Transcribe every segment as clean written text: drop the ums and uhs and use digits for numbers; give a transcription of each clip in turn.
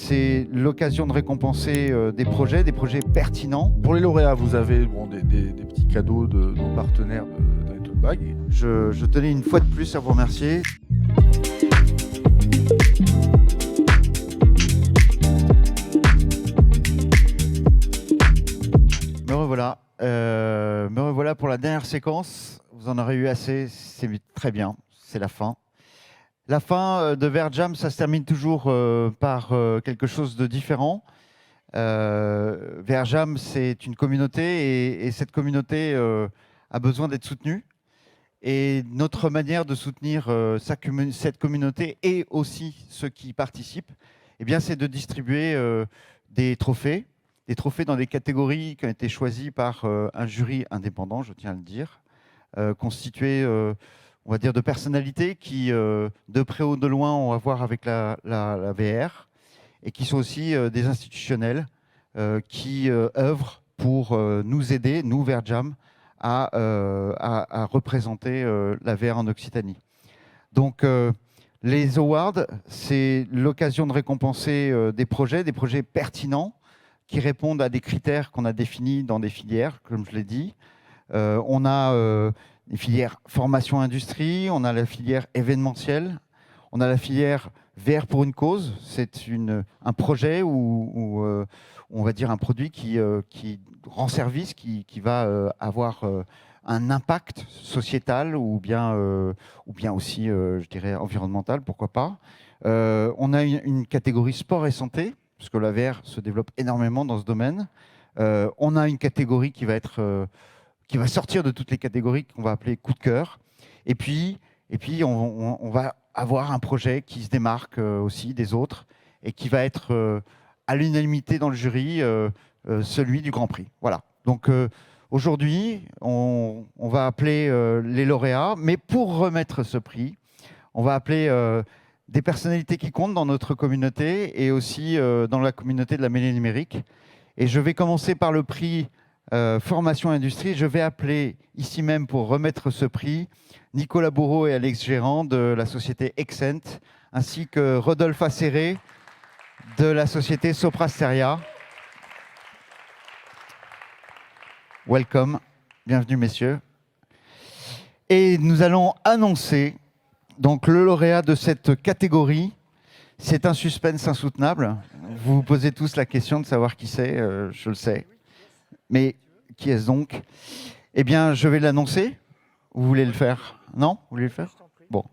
c'est l'occasion de récompenser des projets pertinents. Pour les lauréats, vous avez des petits cadeaux de nos partenaires dans les tote bags. Je tenais une fois de plus à vous remercier. Me revoilà pour la dernière séquence. Vous en aurez eu assez, c'est très bien, c'est la fin. La fin de VRJam, ça se termine toujours par quelque chose de différent. VRJam, c'est une communauté et cette communauté a besoin d'être soutenue. Et notre manière de soutenir cette communauté et aussi ceux qui y participent, eh bien, c'est de distribuer des trophées dans des catégories qui ont été choisies par un jury indépendant, je tiens à le dire, constitué, on va dire, de personnalités qui, de près ou de loin, ont à voir avec la VR et qui sont aussi des institutionnels qui œuvrent pour nous aider, nous, VRJam, à représenter la VR en Occitanie. Donc, les awards, c'est l'occasion de récompenser des projets pertinents qui répondent à des critères qu'on a définis dans des filières, comme je l'ai dit. On a les filières formation-industrie, on a la filière événementielle, on a la filière VR pour une cause. C'est un projet ou on va dire un produit qui rend service, qui va avoir un impact sociétal ou bien aussi, je dirais, environnemental, pourquoi pas. On a une catégorie sport et santé, parce que la VR se développe énormément dans ce domaine. On a une catégorie qui va sortir de toutes les catégories qu'on va appeler coup de cœur. Et puis on va avoir un projet qui se démarque aussi des autres et qui va être à l'unanimité dans le jury, celui du Grand Prix. Voilà. Donc aujourd'hui, on va appeler les lauréats, mais pour remettre ce prix, on va appeler des personnalités qui comptent dans notre communauté et aussi dans la communauté de la mêlée numérique. Et je vais commencer par le prix Formation Industrie. Je vais appeler ici même pour remettre ce prix Nicolas Bourreau et Alex Gérand de la société Exent, ainsi que Rodolphe Acéré de la société Soprasteria. Welcome, bienvenue messieurs. Et nous allons annoncer donc le lauréat de cette catégorie. C'est un suspense insoutenable. Vous vous posez tous la question de savoir qui c'est, je le sais. Mais qui est-ce donc? Eh bien, je vais l'annoncer. Vous voulez le faire? Non? Vous voulez le faire? Bon.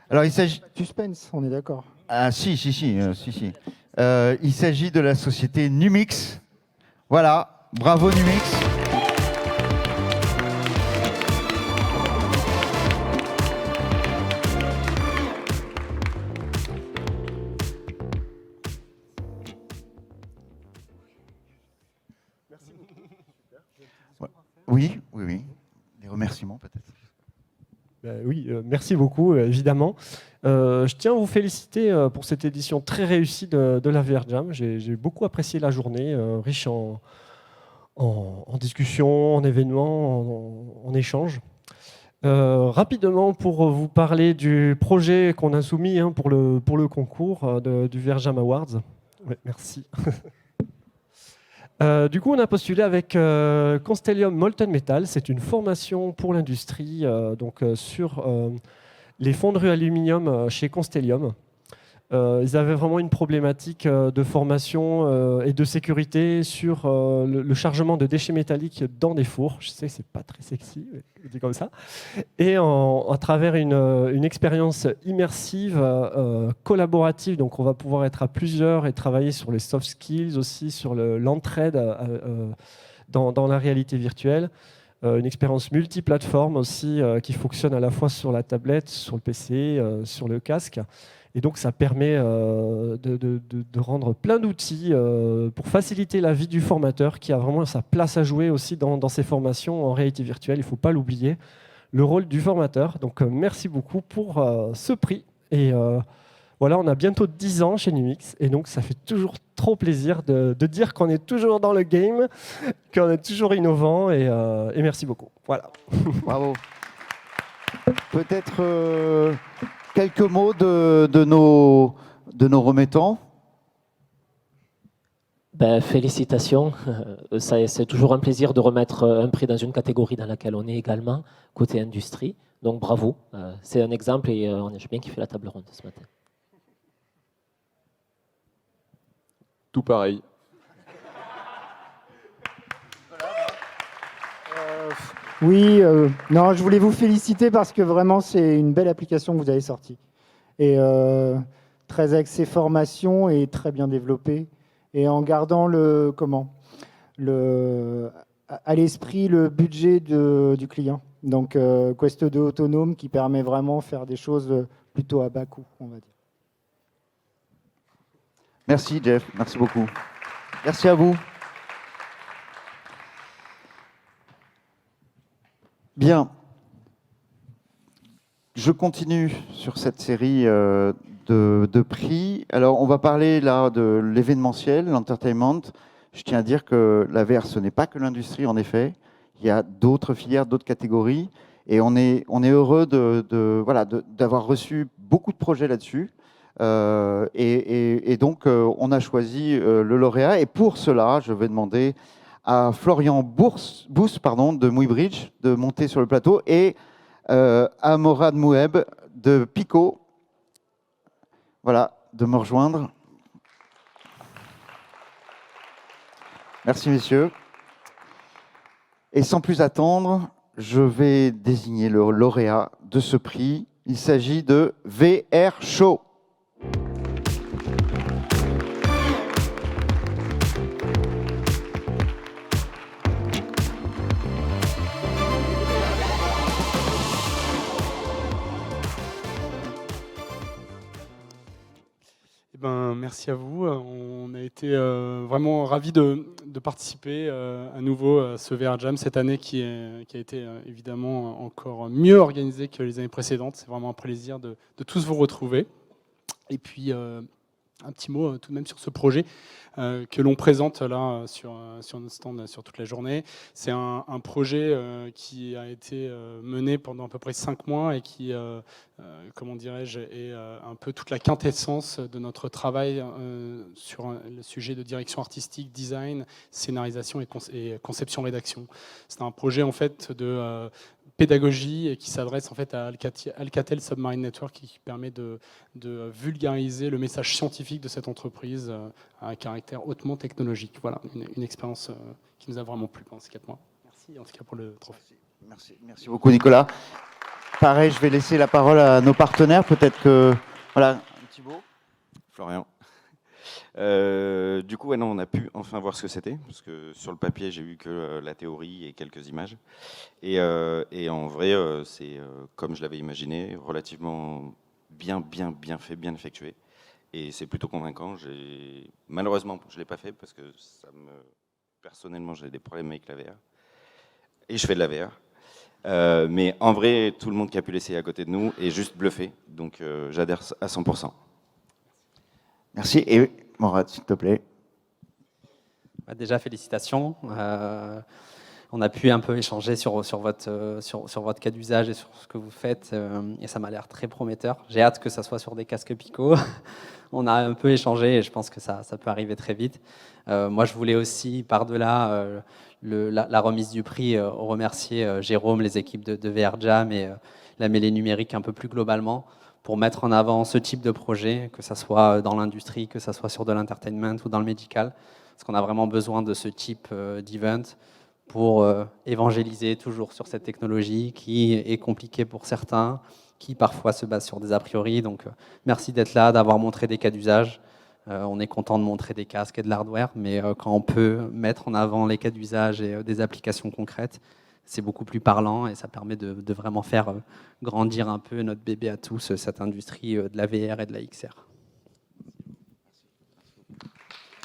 Alors, il s'agit... Suspense, on est d'accord. Ah, si. Il s'agit de la société Numix. Voilà. Bravo, Numix. Oui. Des remerciements peut-être. Oui, merci beaucoup, évidemment. Je tiens à vous féliciter pour cette édition très réussie de la VRJam. J'ai beaucoup apprécié la journée, riche en discussions, en événements, en échanges. Rapidement, pour vous parler du projet qu'on a soumis pour le concours du VRJam Awards. Ouais, merci. Du coup, on a postulé avec Constellium Molten Metal. C'est une formation pour l'industrie sur les fonderies aluminium chez Constellium. Ils avaient vraiment une problématique de formation et de sécurité sur le chargement de déchets métalliques dans des fours. Je sais que c'est pas très sexy, mais je dis comme ça. Et à travers une expérience immersive, collaborative, donc on va pouvoir être à plusieurs et travailler sur les soft skills aussi, sur l'entraide dans la réalité virtuelle. Une expérience multiplateforme aussi qui fonctionne à la fois sur la tablette, sur le PC, sur le casque. Et donc, ça permet de rendre plein d'outils pour faciliter la vie du formateur qui a vraiment sa place à jouer aussi dans ces formations en réalité virtuelle. Il ne faut pas l'oublier, le rôle du formateur. Donc, merci beaucoup pour ce prix. Et voilà, on a bientôt 10 ans chez Numix. Et donc, ça fait toujours trop plaisir de dire qu'on est toujours dans le game, qu'on est toujours innovant. Et merci beaucoup. Voilà. Bravo. Peut-être... quelques mots de nos remettants. Félicitations. C'est toujours un plaisir de remettre un prix dans une catégorie dans laquelle on est également, côté industrie. Donc bravo. C'est un exemple et j'ai bien kiffé la table ronde ce matin. Tout pareil. Oui, non, je voulais vous féliciter parce que vraiment c'est une belle application que vous avez sortie. Et très axée formation et très bien développée. Et en gardant à l'esprit le budget du client. Donc Quest 2 autonome qui permet vraiment de faire des choses plutôt à bas coût, on va dire. Merci Jeff, merci beaucoup. Merci à vous. Bien. Je continue sur cette série de prix. Alors, on va parler là de l'événementiel, l'entertainment. Je tiens à dire que la VR, ce n'est pas que l'industrie, en effet. Il y a d'autres filières, d'autres catégories. Et on est heureux d'avoir reçu beaucoup de projets là-dessus. Et donc, on a choisi le lauréat. Et pour cela, je vais demander à Florian Bous de Muybridge de monter sur le plateau et à Morad Moueb de Pico, voilà, de me rejoindre. Merci messieurs. Et sans plus attendre, je vais désigner le lauréat de ce prix. Il s'agit de VR Show. Merci à vous. On a été vraiment ravis de participer à nouveau à ce VR Jam cette année qui a été évidemment encore mieux organisé que les années précédentes. C'est vraiment un plaisir de tous vous retrouver. Et puis, un petit mot tout de même sur ce projet que l'on présente là sur notre stand sur toute la journée. C'est un projet qui a été mené pendant à peu près 5 mois et qui, comment dirais-je, est un peu toute la quintessence de notre travail sur le sujet de direction artistique, design, scénarisation et conception-rédaction. C'est un projet en fait de pédagogie et qui s'adresse en fait à Alcatel Submarine Network qui permet de vulgariser le message scientifique de cette entreprise à un caractère hautement technologique. Voilà, une expérience qui nous a vraiment plu pendant ces 4 mois. Merci en tout cas pour le trophée. Merci beaucoup Nicolas. Pareil, je vais laisser la parole à nos partenaires. Peut-être que... Voilà, un petit mot. Florian. Du coup, ouais, non, on a pu enfin voir ce que c'était, parce que sur le papier, j'ai eu que la théorie et quelques images. Et en vrai, c'est, comme je l'avais imaginé, relativement bien fait, bien effectué. Et c'est plutôt convaincant. Malheureusement, je ne l'ai pas fait, parce que personnellement, j'ai des problèmes avec la VR. Et je fais de la VR. Mais en vrai, tout le monde qui a pu l'essayer à côté de nous est juste bluffé. Donc, j'adhère à 100%. Merci. Et Morad, s'il te plaît. Déjà, félicitations. On a pu un peu échanger sur votre cas d'usage et sur ce que vous faites. Et ça m'a l'air très prometteur. J'ai hâte que ça soit sur des casques Pico. On a un peu échangé et je pense que ça peut arriver très vite. Moi, je voulais aussi, par-delà la remise du prix, remercier Jérôme, les équipes de VR Jam et la mêlée numérique un peu plus globalement, pour mettre en avant ce type de projet, que ce soit dans l'industrie, que ce soit sur de l'entertainment ou dans le médical, parce qu'on a vraiment besoin de ce type d'event pour évangéliser toujours sur cette technologie qui est compliquée pour certains, qui parfois se base sur des a priori. Donc merci d'être là, d'avoir montré des cas d'usage. On est content de montrer des casques et de l'hardware, mais quand on peut mettre en avant les cas d'usage et des applications concrètes, c'est beaucoup plus parlant et ça permet de vraiment faire grandir un peu notre bébé à tous, cette industrie de la VR et de la XR.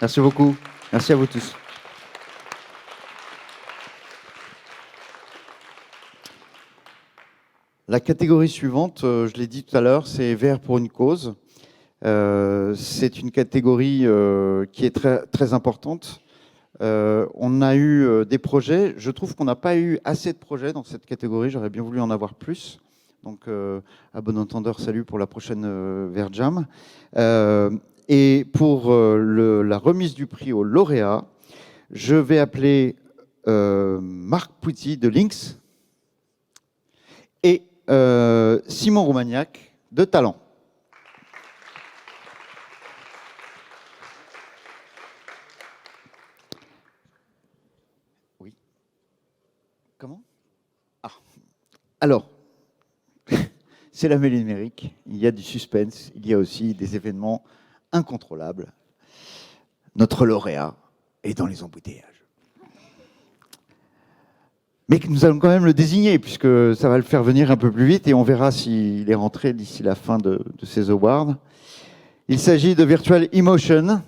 Merci beaucoup. Merci à vous tous. La catégorie suivante, je l'ai dit tout à l'heure, c'est VR pour une cause. C'est une catégorie qui est très, très importante. On a eu des projets. Je trouve qu'on n'a pas eu assez de projets dans cette catégorie. J'aurais bien voulu en avoir plus. Donc, à bon entendeur, salut pour la prochaine VR Jam. Et pour la remise du prix au lauréat, je vais appeler Marc Pouty de Lynx et Simon Roumaniac de Talent. Oui. Comment? Alors, c'est la mêlée numérique, il y a du suspense, il y a aussi des événements incontrôlables. Notre lauréat est dans les embouteillages. Mais nous allons quand même le désigner, puisque ça va le faire venir un peu plus vite, et on verra s'il est rentré d'ici la fin de ces awards. Il s'agit de Virtual Emotion.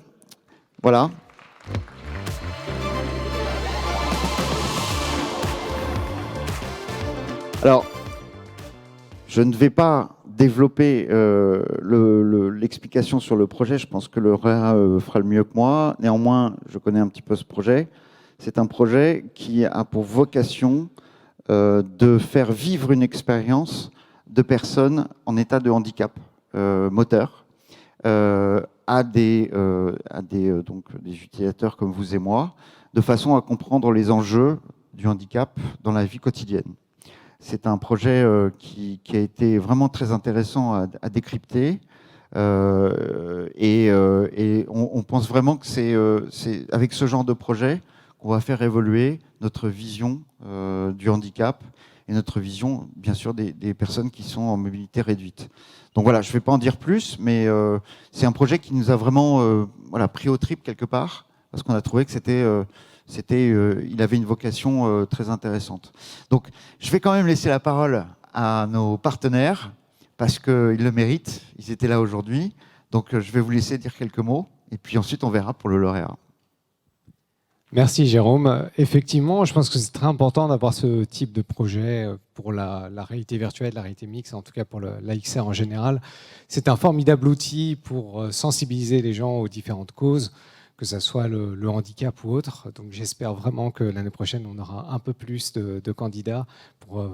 Voilà. Alors, je ne vais pas développer l'explication sur le projet. Je pense que le lauréat fera le mieux que moi. Néanmoins, je connais un petit peu ce projet. C'est un projet qui a pour vocation de faire vivre une expérience de personnes en état de handicap moteur à des utilisateurs comme vous et moi, de façon à comprendre les enjeux du handicap dans la vie quotidienne. C'est un projet qui a été vraiment très intéressant à décrypter. Et on pense vraiment que c'est avec ce genre de projet qu'on va faire évoluer notre vision du handicap et notre vision, bien sûr, des personnes qui sont en mobilité réduite. Donc voilà, je ne vais pas en dire plus, mais c'est un projet qui nous a vraiment pris au trip quelque part, parce qu'on a trouvé que il avait une vocation très intéressante. Donc je vais quand même laisser la parole à nos partenaires, parce qu'ils le méritent, ils étaient là aujourd'hui. Donc je vais vous laisser dire quelques mots, et puis ensuite on verra pour le lauréat. Merci Jérôme. Effectivement, je pense que c'est très important d'avoir ce type de projet pour la réalité virtuelle, la réalité mixte, en tout cas pour l'AXR en général. C'est un formidable outil pour sensibiliser les gens aux différentes causes, que ce soit le handicap ou autre. Donc j'espère vraiment que l'année prochaine, on aura un peu plus de candidats pour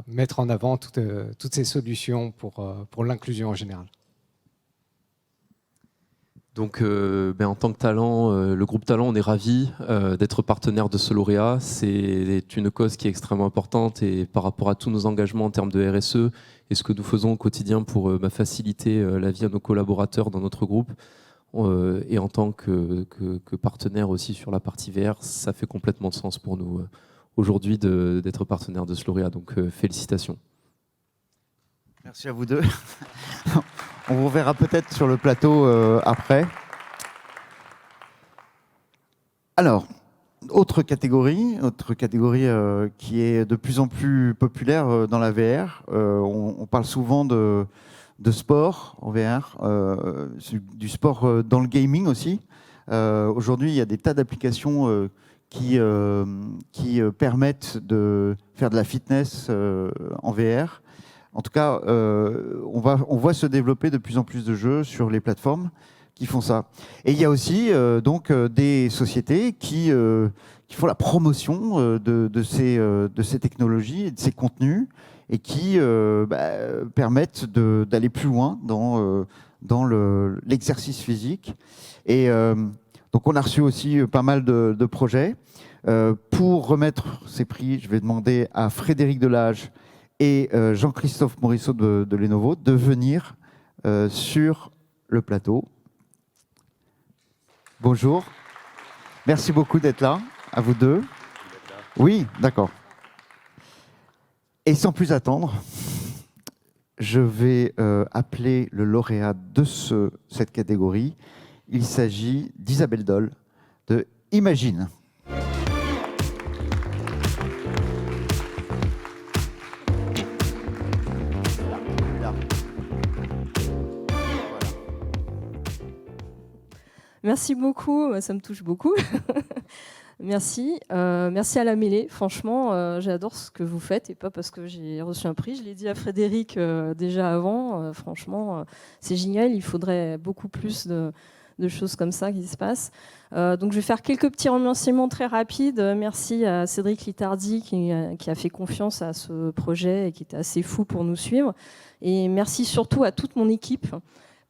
mettre en avant toutes ces solutions pour l'inclusion en général. Donc, en tant que Talent, le groupe Talent, on est ravis d'être partenaire de ce lauréat. C'est une cause qui est extrêmement importante et par rapport à tous nos engagements en termes de RSE et ce que nous faisons au quotidien pour faciliter la vie à nos collaborateurs dans notre groupe, et en tant que partenaire aussi sur la partie VR, ça fait complètement de sens pour nous aujourd'hui d'être partenaire de ce lauréat. Donc, félicitations. Merci à vous deux. On vous verra peut-être sur le plateau après. Alors, autre catégorie qui est de plus en plus populaire dans la VR. On parle souvent de sport en VR, du sport dans le gaming aussi. Aujourd'hui, il y a des tas d'applications qui permettent de faire de la fitness en VR. En tout cas, on voit se développer de plus en plus de jeux sur les plateformes qui font ça. Et il y a aussi des sociétés qui font la promotion de ces technologies et de ces contenus et qui permettent d'aller plus loin dans l'exercice physique. Et donc on a reçu aussi pas mal de projets. Pour remettre ces prix, je vais demander à Frédéric Delage et Jean-Christophe Morisseau de Lenovo de venir sur le plateau. Bonjour. Merci beaucoup d'être là, à vous deux. Oui, d'accord. Et sans plus attendre, je vais appeler le lauréat de cette catégorie. Il s'agit d'Isabelle Doll de Imagine. Merci beaucoup, ça me touche beaucoup. Merci. Merci à la mêlée. Franchement, j'adore ce que vous faites et pas parce que j'ai reçu un prix. Je l'ai dit à Frédéric déjà avant. Franchement, c'est génial. Il faudrait beaucoup plus de choses comme ça qui se passent. Donc, je vais faire quelques petits remerciements très rapides. Merci à Cédric Litardi qui a fait confiance à ce projet et qui était assez fou pour nous suivre. Et merci surtout à toute mon équipe.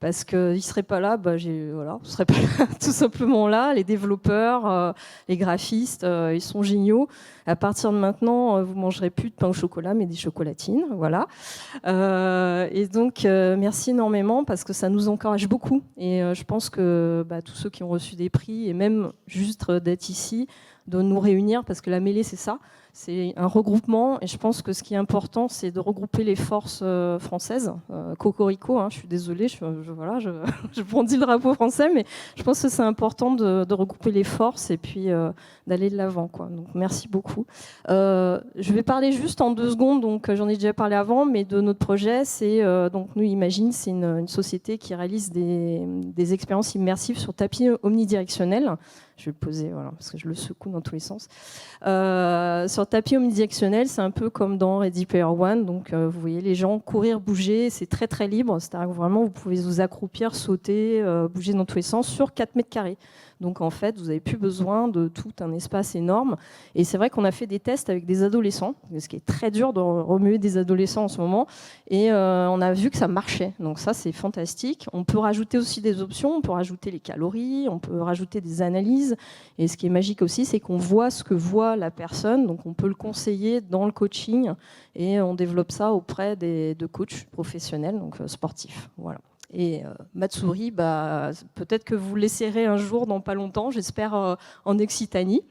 parce qu'ils ne seraient pas là, voilà, on serait pas là, tout simplement là. Les développeurs, les graphistes, ils sont géniaux. À partir de maintenant, vous ne mangerez plus de pain au chocolat, mais des chocolatines. Voilà. Et donc, merci énormément parce que ça nous encourage beaucoup. Et je pense que tous ceux qui ont reçu des prix, et même juste d'être ici, de nous réunir, parce que la mêlée, c'est ça. C'est un regroupement, et je pense que ce qui est important, c'est de regrouper les forces françaises. Cocorico, je suis désolée, je brandis le drapeau français, mais je pense que c'est important de regrouper les forces et puis d'aller de l'avant, quoi. Donc merci beaucoup. Je vais parler juste en 2 secondes, donc j'en ai déjà parlé avant, mais de notre projet, c'est donc nous Imagine, c'est une société qui réalise des expériences immersives sur tapis omnidirectionnel. Je vais le poser, voilà, parce que je le secoue dans tous les sens. Sur tapis omnidirectionnel, c'est un peu comme dans Ready Player One. Donc, vous voyez les gens courir, bouger, c'est très très libre. C'est-à-dire que vraiment, vous pouvez vous accroupir, sauter, bouger dans tous les sens sur 4 mètres carrés. Donc, en fait, vous n'avez plus besoin de tout un espace énorme. Et c'est vrai qu'on a fait des tests avec des adolescents, ce qui est très dur de remuer des adolescents en ce moment. Et on a vu que ça marchait. Donc, ça, c'est fantastique. On peut rajouter aussi des options. On peut rajouter les calories. On peut rajouter des analyses. Et ce qui est magique aussi, c'est qu'on voit ce que voit la personne. Donc, on peut le conseiller dans le coaching. Et on développe ça auprès de coachs professionnels, donc sportifs. Voilà. Et Matsuri, peut-être que vous l'essaierez un jour dans pas longtemps, j'espère en Occitanie.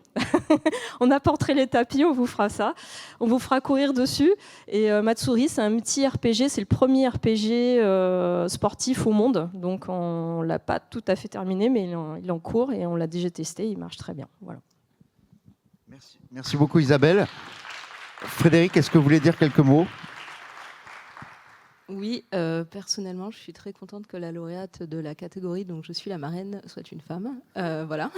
On apporterait les tapis, on vous fera ça. On vous fera courir dessus. Et Matsuri, c'est un petit RPG, c'est le premier RPG sportif au monde. Donc on ne l'a pas tout à fait terminé, mais il est en cours et on l'a déjà testé, il marche très bien. Voilà. Merci beaucoup Isabelle. Frédéric, est-ce que vous voulez dire quelques mots ? Oui, personnellement, je suis très contente que la lauréate de la catégorie, donc je suis la marraine, soit une femme. Voilà.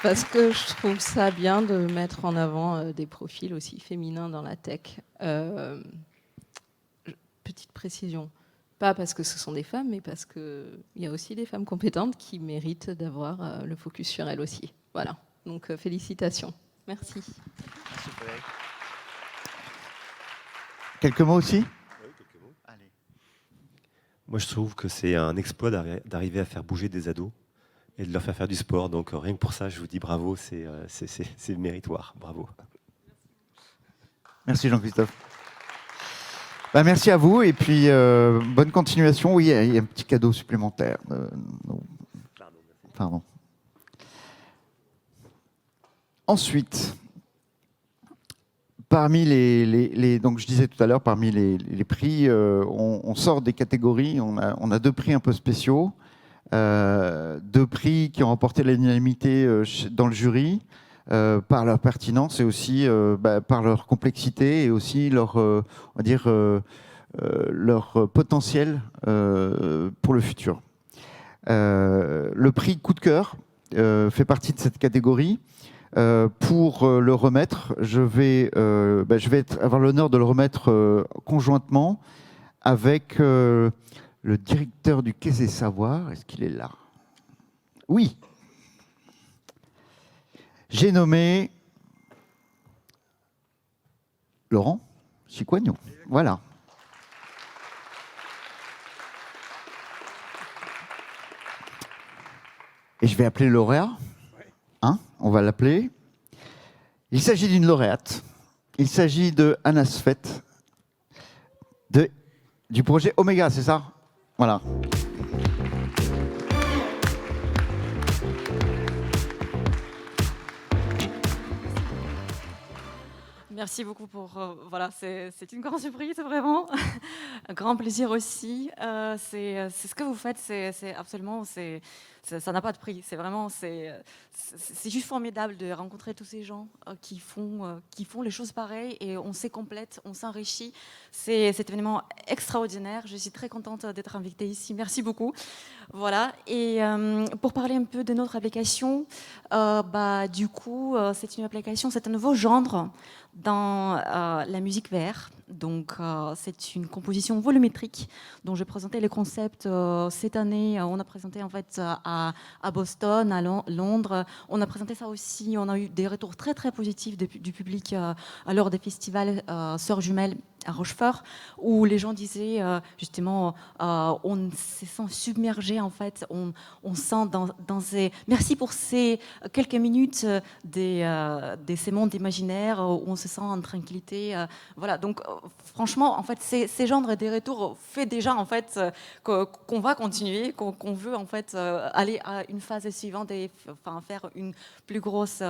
Parce que je trouve ça bien de mettre en avant des profils aussi féminins dans la tech. Petite précision, pas parce que ce sont des femmes, mais parce qu'il y a aussi des femmes compétentes qui méritent d'avoir le focus sur elles aussi. Voilà, donc félicitations. Merci. Merci Frédéric. Quelques mots aussi ? Oui, quelques mots. Allez. Moi, je trouve que c'est un exploit d'arriver à faire bouger des ados et de leur faire du sport. Donc, rien que pour ça, je vous dis bravo, c'est méritoire. Bravo. Merci Jean-Christophe. Merci à vous et puis bonne continuation. Oui, il y a un petit cadeau supplémentaire. Pardon. Ensuite... Parmi donc je disais tout à l'heure, parmi les prix, on sort des catégories. On a 2 prix un peu spéciaux, 2 prix qui ont remporté l'unanimité dans le jury par leur pertinence et aussi par leur complexité et aussi leur, on va dire, leur potentiel pour le futur. Le prix coup de cœur fait partie de cette catégorie. Pour le remettre, je vais avoir l'honneur de le remettre conjointement avec le directeur du Quai des Savoirs. Est-ce qu'il est là ? Oui. J'ai nommé Laurent Chicoignon. Voilà. Et je vais appeler le lauréat. On va l'appeler. Il s'agit d'une lauréate. Il s'agit de Anna Svet, du projet Omega, c'est ça ? Voilà. Merci beaucoup pour... voilà, c'est une grande surprise, vraiment. Un grand plaisir aussi. C'est ce que vous faites, c'est absolument... Ça n'a pas de prix. C'est vraiment... C'est juste formidable de rencontrer tous ces gens qui font les choses pareilles et on s'écomplète, on s'enrichit. C'est événement extraordinaire. Je suis très contente d'être invitée ici. Merci beaucoup. Voilà. Et pour parler un peu de notre application, du coup, c'est une application, c'est un nouveau genre dans la musique VR. Donc, c'est une composition volumétrique dont je présentais le concept cette année. On a présenté en fait à Boston, à Londres. On a présenté ça aussi. On a eu des retours très très positifs du public lors des festivals Sœurs Jumelles Rochefort, où les gens disaient justement, on se sent submergé en fait, on sent dans ces... Merci pour ces quelques minutes de ces mondes imaginaires où on se sent en tranquillité. Voilà, donc franchement, en fait, ces genres de retours fait déjà en fait qu'on va continuer, qu'on veut en fait aller à une phase suivante et enfin, faire une plus grosse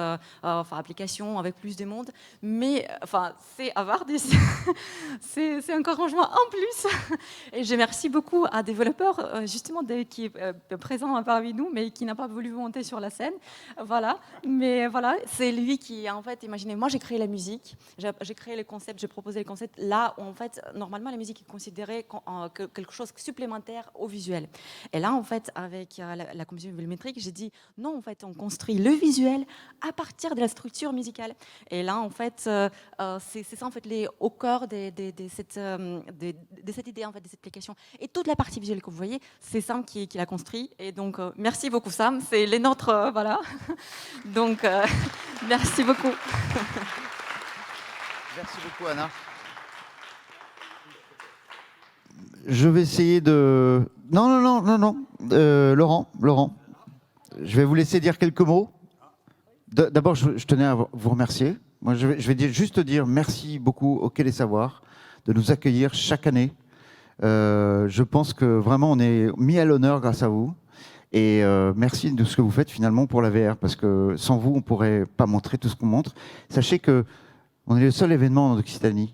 application avec plus de monde. Mais enfin, c'est avoir c'est un arrangement en plus. Et je remercie beaucoup à développeur justement qui est présent parmi nous, mais qui n'a pas voulu monter sur la scène. Voilà. Mais voilà, c'est lui qui a en fait imaginé. Moi, j'ai créé la musique, j'ai créé les concepts, j'ai proposé les concepts. Là, où, en fait, normalement, la musique est considérée comme quelque chose de supplémentaire au visuel. Et là, en fait, avec la composition volumétrique, j'ai dit non, en fait, on construit le visuel à partir de la structure musicale. Et là, en fait, c'est ça, en fait, au cœur de cette idée, en fait, de cette application. Et toute la partie visuelle que vous voyez, c'est Sam qui l'a construit. Et donc, merci beaucoup, Sam. C'est les nôtres, voilà. Donc, merci beaucoup. Merci beaucoup, Anna. Je vais essayer de... Non. Laurent. Je vais vous laisser dire quelques mots. D'abord, je tenais à vous remercier. Moi, je vais juste dire merci beaucoup au Quai des Savoirs de nous accueillir chaque année. Je pense que vraiment, on est mis à l'honneur grâce à vous. Et merci de ce que vous faites finalement pour la VR, parce que sans vous, on ne pourrait pas montrer tout ce qu'on montre. Sachez qu'on est le seul événement en Occitanie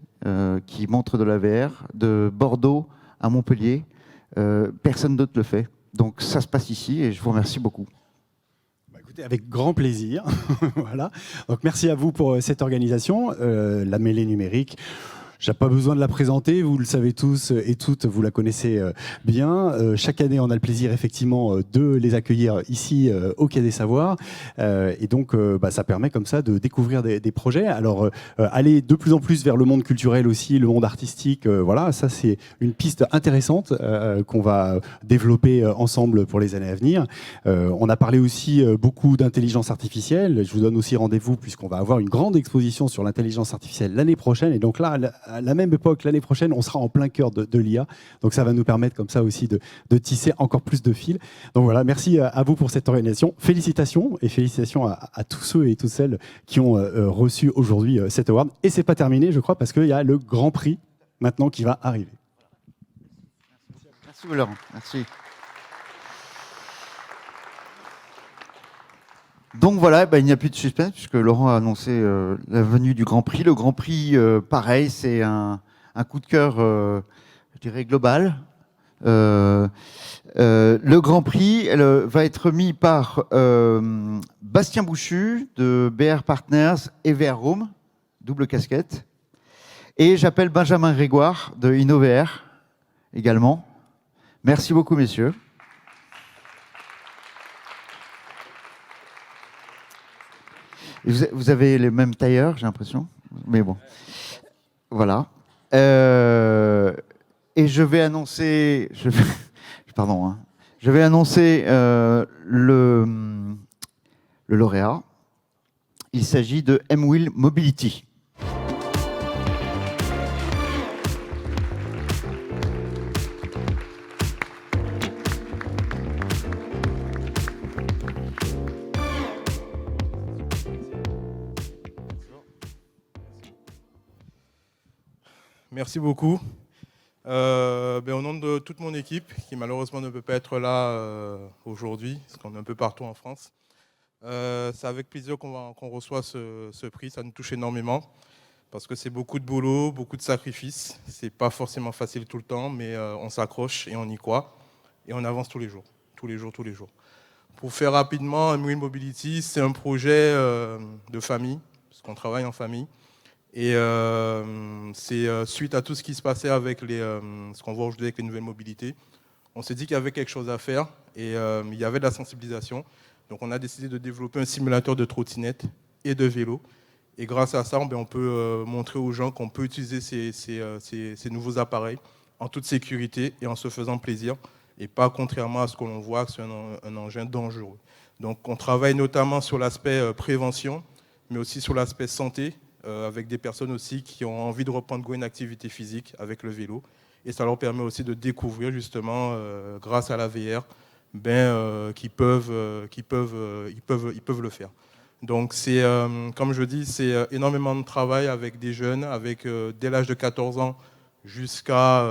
qui montre de la VR, de Bordeaux à Montpellier. Personne d'autre le fait. Donc ça se passe ici et je vous remercie beaucoup. Avec grand plaisir. Voilà. Donc, merci à vous pour cette organisation, la mêlée numérique. Je n'ai pas besoin de la présenter, vous le savez tous et toutes, vous la connaissez bien. Chaque année, on a le plaisir effectivement de les accueillir ici au Quai des Savoirs. Et donc, ça permet comme ça de découvrir des projets. Alors, aller de plus en plus vers le monde culturel aussi, le monde artistique, voilà, ça c'est une piste intéressante qu'on va développer ensemble pour les années à venir. On a parlé aussi beaucoup d'intelligence artificielle. Je vous donne aussi rendez-vous puisqu'on va avoir une grande exposition sur l'intelligence artificielle l'année prochaine. Et donc là, à la même époque, l'année prochaine, on sera en plein cœur de l'IA. Donc ça va nous permettre comme ça aussi de tisser encore plus de fils. Donc voilà, merci à vous pour cette organisation. Félicitations et félicitations à tous ceux et toutes celles qui ont reçu aujourd'hui cet award. Et c'est pas terminé, je crois, parce qu'il y a le Grand Prix maintenant qui va arriver. Merci Laurent, merci. Donc voilà, il n'y a plus de suspense puisque Laurent a annoncé la venue du Grand Prix. Le Grand Prix, pareil, c'est un coup de cœur, je dirais, global. Le Grand Prix va être remis par Bastien Bouchu de BR Partners et VR Room, double casquette. Et j'appelle Benjamin Grégoire de InnoVR également. Merci beaucoup, messieurs. Vous avez les mêmes tailleurs, j'ai l'impression. Mais bon. Voilà. Et je vais annoncer... Pardon. Hein. Je vais annoncer le lauréat. Il s'agit de M-Wheel Mobility. Merci beaucoup. Au nom de toute mon équipe, qui malheureusement ne peut pas être là aujourd'hui, parce qu'on est un peu partout en France, c'est avec plaisir qu'on reçoit ce prix. Ça nous touche énormément, parce que c'est beaucoup de boulot, beaucoup de sacrifices. C'est pas forcément facile tout le temps, mais on s'accroche et on y croit. Et on avance tous les jours. Pour faire rapidement, M-Wheel Mobility, c'est un projet de famille, parce qu'on travaille en famille. Et c'est suite à tout ce qui se passait avec ce qu'on voit aujourd'hui avec les nouvelles mobilités, on s'est dit qu'il y avait quelque chose à faire et il y avait de la sensibilisation. Donc on a décidé de développer un simulateur de trottinette et de vélo. Et grâce à ça, on peut montrer aux gens qu'on peut utiliser ces nouveaux appareils en toute sécurité et en se faisant plaisir. Et pas contrairement à ce que l'on voit, que c'est un engin dangereux. Donc on travaille notamment sur l'aspect prévention, mais aussi sur l'aspect santé. avec des personnes aussi qui ont envie de reprendre une activité physique avec le vélo. Et ça leur permet aussi de découvrir justement, grâce à la VR, qu'ils peuvent le faire. Donc c'est, comme je dis, c'est énormément de travail avec des jeunes, avec dès l'âge de 14 ans jusqu'à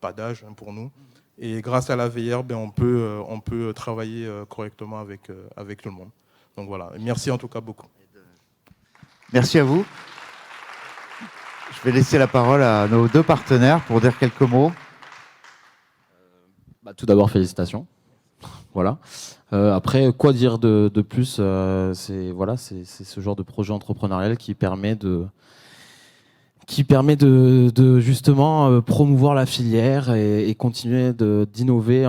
pas d'âge pour nous. Et grâce à la VR, on peut travailler correctement avec tout le monde. Donc voilà, merci en tout cas beaucoup. Merci à vous. Je vais laisser la parole à nos deux partenaires pour dire quelques mots. Tout d'abord, félicitations. Voilà. Après, quoi dire de plus, c'est ce genre de projet entrepreneurial qui permet de justement promouvoir la filière et continuer d'innover,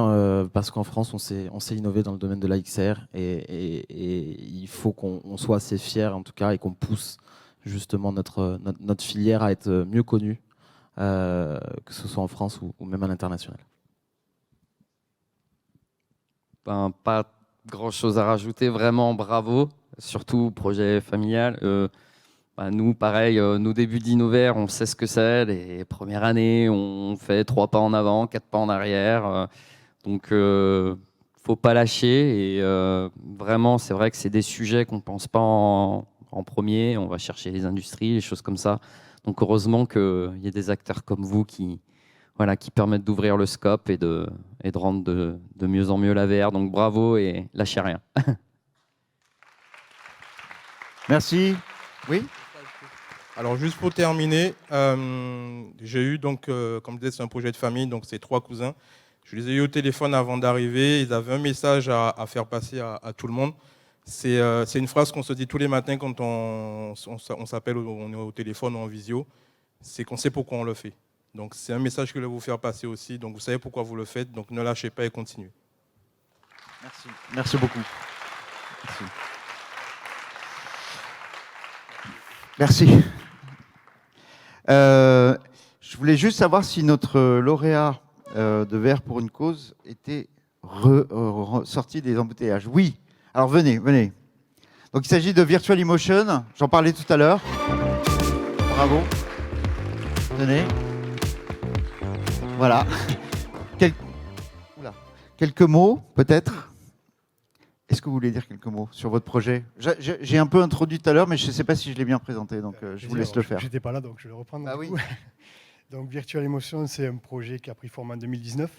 parce qu'en France, on sait innover dans le domaine de la XR et il faut qu'on soit assez fiers en tout cas et qu'on pousse justement notre filière à être mieux connue, que ce soit en France ou même à l'international. Pas grand-chose à rajouter, vraiment bravo, surtout projet familial. Nous, pareil, nos débuts d'Innover, on sait ce que c'est. Les premières années, on fait 3 pas en avant, 4 pas en arrière. Donc, faut pas lâcher. Et vraiment, c'est vrai que c'est des sujets qu'on pense pas en premier. On va chercher les industries, les choses comme ça. Donc, heureusement qu'il y a des acteurs comme vous qui permettent d'ouvrir le scope et de rendre de mieux en mieux la VR. Donc bravo et lâchez rien. Merci. Oui. Alors juste pour terminer, j'ai eu donc, comme je disais, c'est un projet de famille, donc c'est 3 cousins. Je les ai eu au téléphone avant d'arriver. Ils avaient un message à faire passer à tout le monde. C'est une phrase qu'on se dit tous les matins quand on s'appelle, on est au téléphone ou en visio. C'est qu'on sait pourquoi on le fait. Donc c'est un message que je voulais vous faire passer aussi. Donc vous savez pourquoi vous le faites, donc ne lâchez pas et continuez. Merci. Merci beaucoup. Merci. Je voulais juste savoir si notre lauréat de VR pour une cause était sorti des embouteillages. Oui. Alors venez. Donc il s'agit de Virtual Emotion. J'en parlais tout à l'heure. Bravo. Tenez. Voilà. Quelques mots, peut-être. Est-ce que vous voulez dire quelques mots sur votre projet? J'ai un peu introduit tout à l'heure, mais je ne sais pas si je l'ai bien présenté, donc je vous laisse le faire. Je n'étais pas là, donc je vais le reprendre. Ah oui. Donc Virtual Emotion, c'est un projet qui a pris forme en 2019,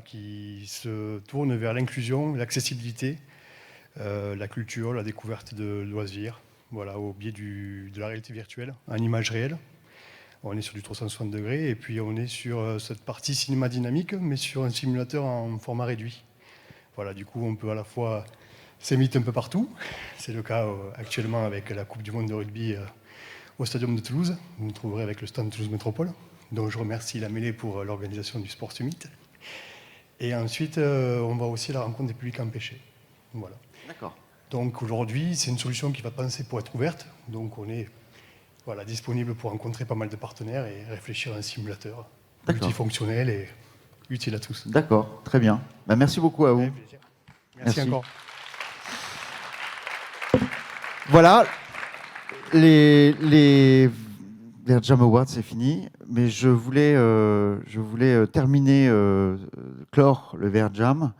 qui se tourne vers l'inclusion, l'accessibilité, la culture, la découverte de loisirs, au biais de la réalité virtuelle, en image réelle. On est sur du 360 degrés et puis on est sur cette partie cinéma dynamique, mais sur un simulateur en format réduit. Du coup, on peut à la fois s'émiter un peu partout. C'est le cas actuellement avec la Coupe du Monde de rugby au Stadium de Toulouse. Vous nous trouverez avec le stand Toulouse Métropole, dont je remercie la Mêlée pour l'organisation du Sport Summit. Et ensuite, on va aussi à la rencontre des publics empêchés. Voilà. D'accord. Donc aujourd'hui, c'est une solution qui va penser pour être ouverte. Donc on est disponible pour rencontrer pas mal de partenaires et réfléchir à un simulateur multifonctionnel et utile à tous. D'accord, très bien. Merci beaucoup à vous. Merci encore. Voilà, les VRJam Awards, c'est fini, mais je voulais terminer, clore le VRJam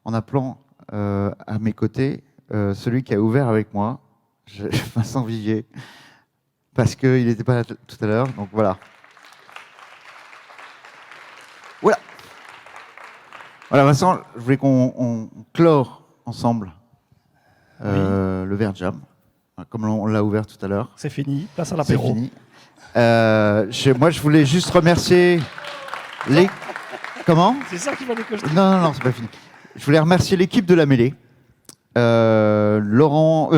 en appelant à mes côtés celui qui a ouvert avec moi, Vincent Vigier, parce qu'il n'était pas là tout à l'heure, donc voilà. Voilà, Vincent, je voulais qu'on clore ensemble le VRJam, comme on l'a ouvert tout à l'heure. C'est fini, place à l'apéro. C'est fini. Moi, je voulais juste remercier les... Comment? C'est ça qui va décocher. Non, c'est pas fini. Je voulais remercier l'équipe de la Mêlée.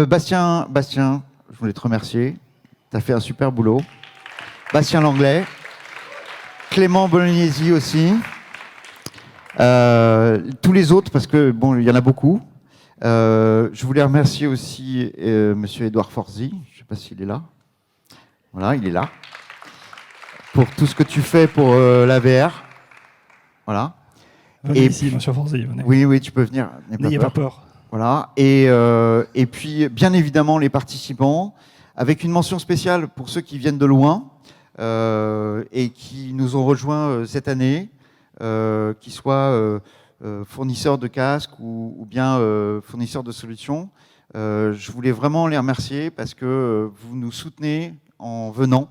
Bastien, je voulais te remercier. Tu as fait un super boulot. Bastien Langlais. Clément Bolognesi aussi. Tous les autres, parce que il y en a beaucoup. Je voulais remercier aussi monsieur Édouard Forzi. Je ne sais pas s'il est là. Voilà, il est là. Pour tout ce que tu fais pour la VR. Voilà. Venez ici, monsieur Forzi, venez. Oui, tu peux venir. N'ayez pas peur. Voilà. Et puis, bien évidemment, les participants. avec une mention spéciale pour ceux qui viennent de loin et qui nous ont rejoints cette année, qu'ils soient fournisseurs de casques ou bien fournisseurs de solutions. Je voulais vraiment les remercier parce que vous nous soutenez en venant,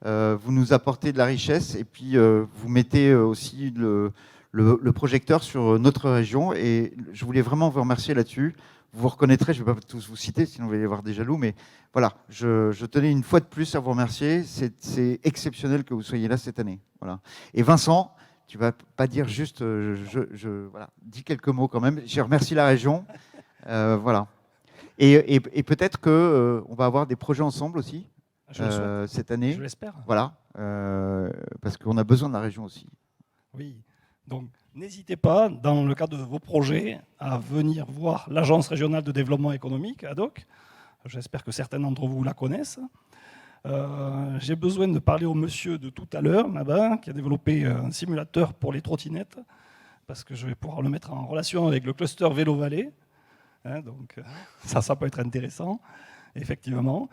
vous nous apportez de la richesse et puis vous mettez aussi le projecteur sur notre région et je voulais vraiment vous remercier là-dessus. Vous vous reconnaîtrez, je ne vais pas tous vous citer, sinon vous allez y avoir des jaloux, mais voilà, je tenais une fois de plus à vous remercier. C'est exceptionnel que vous soyez là cette année. Voilà. Et Vincent, tu ne vas pas dire juste, voilà, dis quelques mots quand même. Je remercie la région. Voilà. Et peut-être qu'on va avoir des projets ensemble aussi cette année. Je l'espère. Voilà, parce qu'on a besoin de la région aussi. Oui, donc n'hésitez pas, dans le cadre de vos projets, à venir voir l'Agence régionale de développement économique, ADOC. J'espère que certains d'entre vous la connaissent. J'ai besoin de parler au monsieur de tout à l'heure, là-bas, qui a développé un simulateur pour les trottinettes, parce que je vais pouvoir le mettre en relation avec le cluster Vélo Vallée. Donc ça peut être intéressant, effectivement.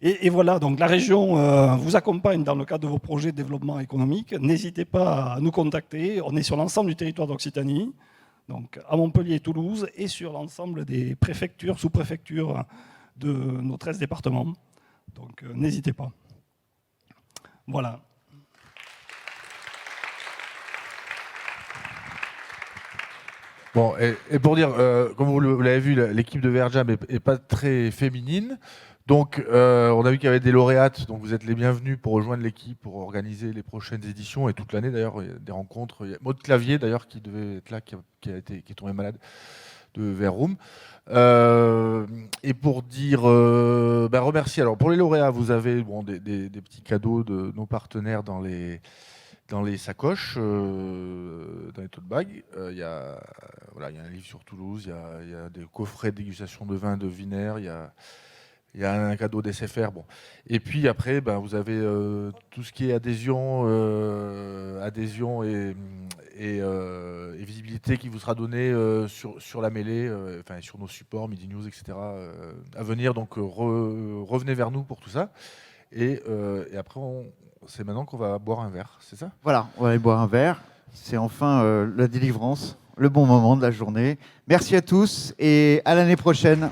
Et voilà, donc la région vous accompagne dans le cadre de vos projets de développement économique. N'hésitez pas à nous contacter. On est sur l'ensemble du territoire d'Occitanie, donc à Montpellier et Toulouse, et sur l'ensemble des préfectures, sous-préfectures de nos 13 départements. Donc n'hésitez pas. Voilà. Bon, et pour dire, comme vous l'avez vu, l'équipe de VRJam n'est pas très féminine. Donc, on a vu qu'il y avait des lauréates, donc vous êtes les bienvenus pour rejoindre l'équipe, pour organiser les prochaines éditions. Et toute l'année, d'ailleurs, il y a des rencontres. Il y a Maud Clavier, d'ailleurs, qui devait être là, qui est tombé malade, de VRroom. Et pour dire, remercier. Alors, pour les lauréats, vous avez des petits cadeaux de nos partenaires dans les sacoches, dans les tote bags. Il y a un livre sur Toulouse, il y a des coffrets de dégustation de vin de Vinaire, il y a un cadeau d'SFR. Bon. Et puis après, vous avez tout ce qui est adhésion et visibilité qui vous sera donné sur la mêlée, sur nos supports, Midi News, etc. À venir. Donc revenez vers nous pour tout ça. Et après, c'est maintenant qu'on va boire un verre, c'est ça? Voilà, on va aller boire un verre. C'est enfin la délivrance, le bon moment de la journée. Merci à tous et à l'année prochaine.